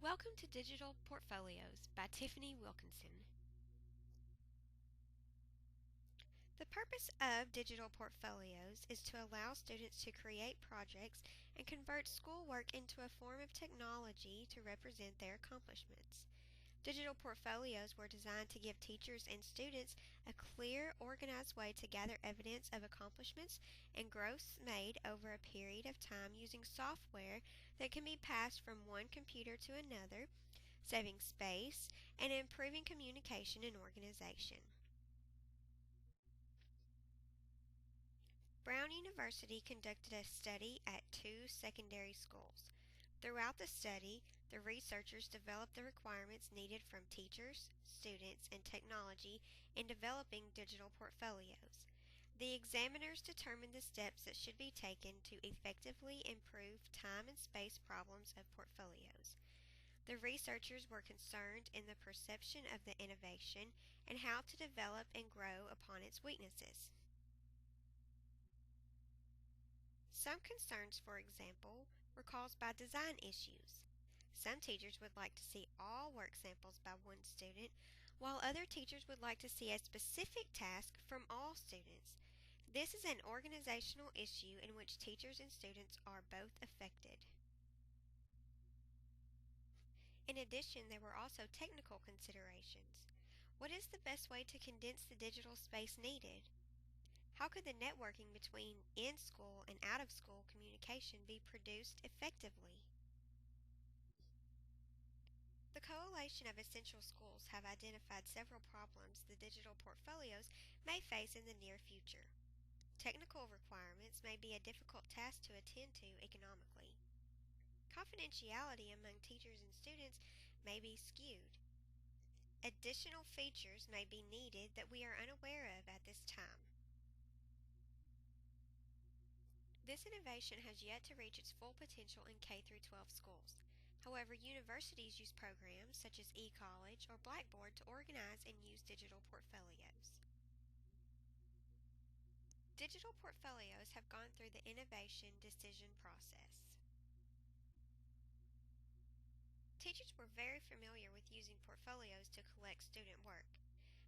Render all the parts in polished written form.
Welcome to Digital Portfolios by Tiffany Wilkinson. The purpose of digital portfolios is to allow students to create projects and convert schoolwork into a form of technology to represent their accomplishments. Digital portfolios were designed to give teachers and students a clear, organized way to gather evidence of accomplishments and growths made over a period of time using software that can be passed from one computer to another, saving space and improving communication and organization. Brown University conducted a study at 2 secondary schools. Throughout the study, the researchers developed the requirements needed from teachers, students, and technology in developing digital portfolios. The examiners determined the steps that should be taken to effectively improve time and space problems of portfolios. The researchers were concerned in the perception of the innovation and how to develop and grow upon its weaknesses. Some concerns, for example, were caused by design issues. Some teachers would like to see all work samples by one student, while other teachers would like to see a specific task from all students. This is an organizational issue in which teachers and students are both affected. In addition, there were also technical considerations. What is the best way to condense the digital space needed? How could the networking between in-school and out-of-school communication be produced effectively? The Coalition of Essential Schools have identified several problems the digital portfolios may face in the near future. Technical requirements may be a difficult task to attend to economically. Confidentiality among teachers and students may be skewed. Additional features may be needed that we are unaware of at this time. This innovation has yet to reach its full potential in K-12 schools. However, universities use programs such as eCollege or Blackboard to organize and use digital portfolios. Digital portfolios have gone through the innovation decision process. Teachers were very familiar with using portfolios to collect student work.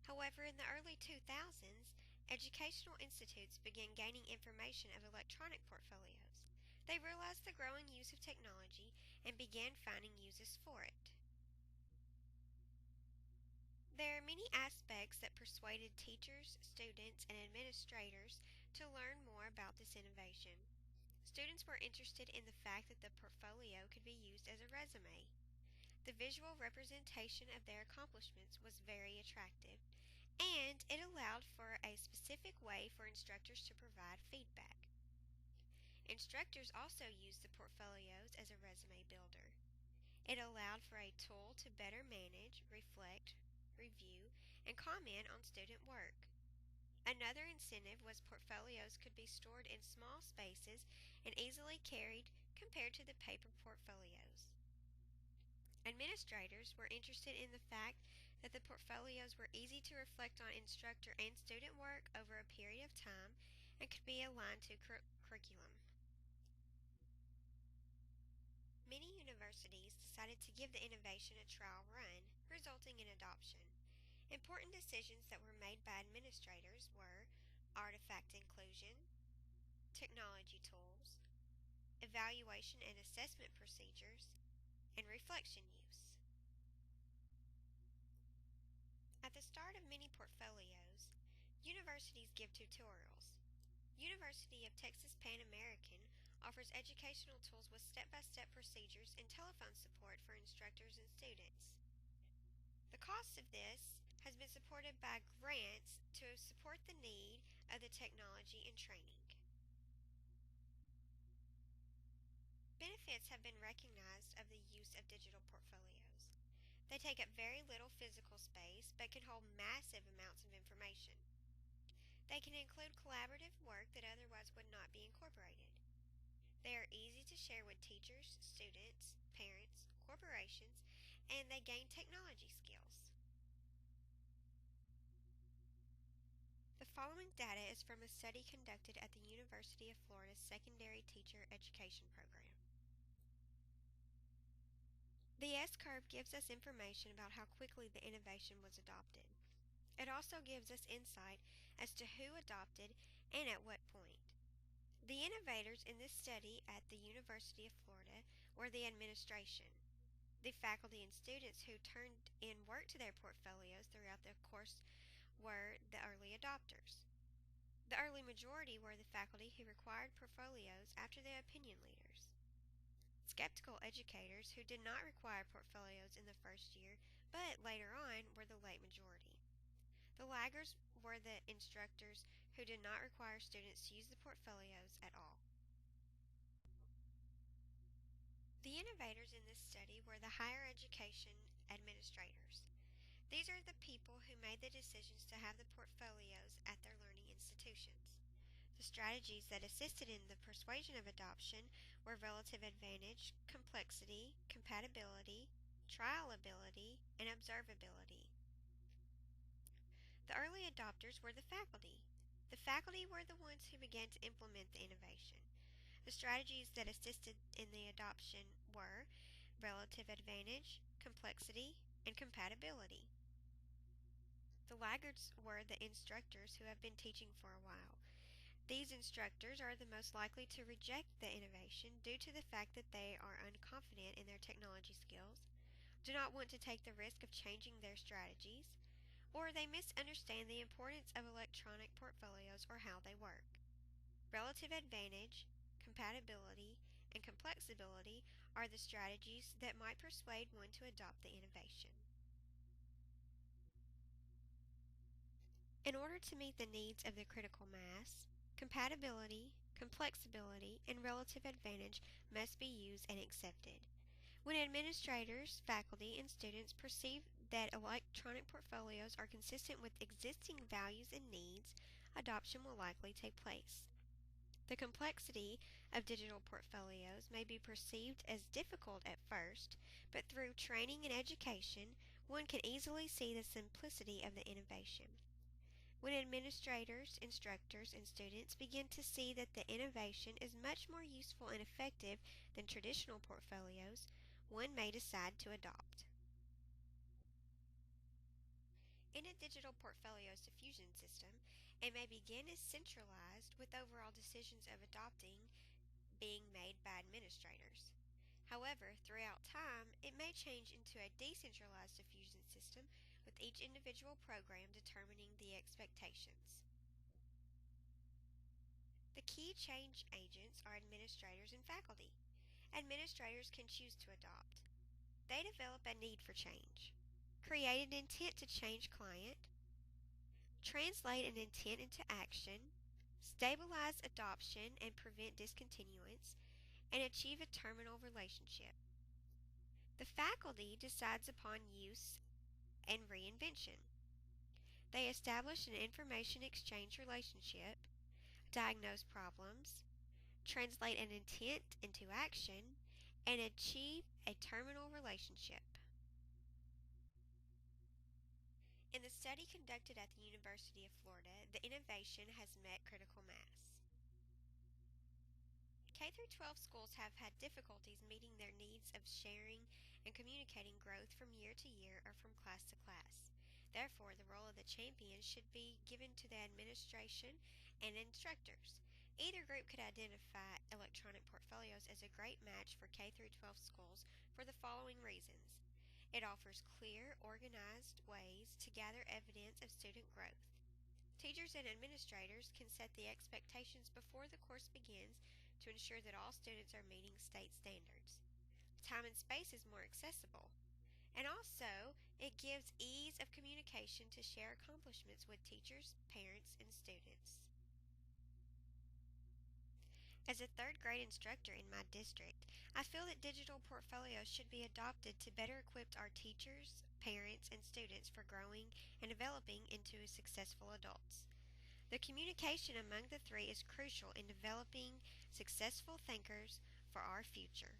However, in the early 2000s, educational institutes began gaining information of electronic portfolios. They realized the growing use of technology and began finding uses for it. There are many aspects that persuaded teachers, students, and administrators to learn more about this innovation. Students were interested in the fact that the portfolio could be used as a resume. The visual representation of their accomplishments was very attractive, and it allowed for a specific way for instructors to provide feedback. Instructors also used the portfolios as a resume builder. It allowed for a tool to better manage, reflect, review, and comment on student work. Another incentive was portfolios could be stored in small spaces and easily carried compared to the paper portfolios. Administrators were interested in the fact that the portfolios were easy to reflect on instructor and student work over a period of time and could be aligned to curriculum. Many universities decided to give the innovation a trial run, resulting in adoption. Important decisions that were made by administrators were artifact inclusion, technology tools, evaluation and assessment procedures, and reflection use. At the start of many portfolios, universities give tutorials. University of Texas Pan American offers educational tools with step-by-step procedures and telephone support for instructors and students. The cost of this has been supported by grants to support the need of the technology and training. Benefits have been recognized of the use of digital portfolios. They take up very little physical space but can hold massive amounts of information. They can include collaborative work that otherwise would not be incorporated. They are easy to share with teachers, students, parents, corporations, and they gain technology skills. The following data is from a study conducted at the University of Florida's Secondary Teacher Education Program. The S curve gives us information about how quickly the innovation was adopted. It also gives us insight as to who adopted and at what point. The innovators in this study at the University of Florida were the administration. The faculty and students who turned in work to their portfolios throughout the course were the early adopters. The early majority were the faculty who required portfolios after the opinion leaders. Skeptical educators who did not require portfolios in the first year but later on were the late majority. The laggards were the instructors who did not require students to use the portfolios at all. The innovators in this study were the higher education administrators. These are the people who made the decisions to have the portfolios at their learning institutions. The strategies that assisted in the persuasion of adoption were relative advantage, complexity, compatibility, trialability, and observability. The early adopters were the faculty. The faculty were the ones who began to implement the innovation. The strategies that assisted in the adoption were relative advantage, complexity, and compatibility. The laggards were the instructors who have been teaching for a while. These instructors are the most likely to reject the innovation due to the fact that they are unconfident in their technology skills, do not want to take the risk of changing their strategies, or they misunderstand the importance of electronic portfolios or how they work. Relative advantage, compatibility, and complexibility are the strategies that might persuade one to adopt the innovation. In order to meet the needs of the critical mass, compatibility, complexibility, and relative advantage must be used and accepted. When administrators, faculty, and students perceive that electronic portfolios are consistent with existing values and needs, adoption will likely take place. The complexity of digital portfolios may be perceived as difficult at first, but through training and education, one can easily see the simplicity of the innovation. When administrators, instructors, and students begin to see that the innovation is much more useful and effective than traditional portfolios, one may decide to adopt. In a digital portfolio's diffusion system, it may begin as centralized, with overall decisions of adopting being made by administrators. However, throughout time, it may change into a decentralized diffusion system with each individual program determining the expectations. The key change agents are administrators and faculty. Administrators can choose to adopt. They develop a need for change, create an intent to change client, translate an intent into action, stabilize adoption and prevent discontinuance, and achieve a terminal relationship. The faculty decides upon use and reinvention. They establish an information exchange relationship, diagnose problems, translate an intent into action, and achieve a terminal relationship. In the study conducted at the University of Florida, the innovation has met critical mass. K-12 schools have had difficulties meeting their needs of sharing and communicating growth from year to year or from class to class. Therefore, the role of the champion should be given to the administration and instructors. Either group could identify electronic portfolios as a great match for K-12 schools for the following reasons. It offers clear, organized ways to gather evidence of student growth. Teachers and administrators can set the expectations before the course begins to ensure that all students are meeting state standards. Time and space is more accessible. And also, it gives ease of communication to share accomplishments with teachers, parents, and students. As a third grade instructor in my district, I feel that digital portfolios should be adopted to better equip our teachers, parents, and students for growing and developing into successful adults. The communication among the three is crucial in developing successful thinkers for our future.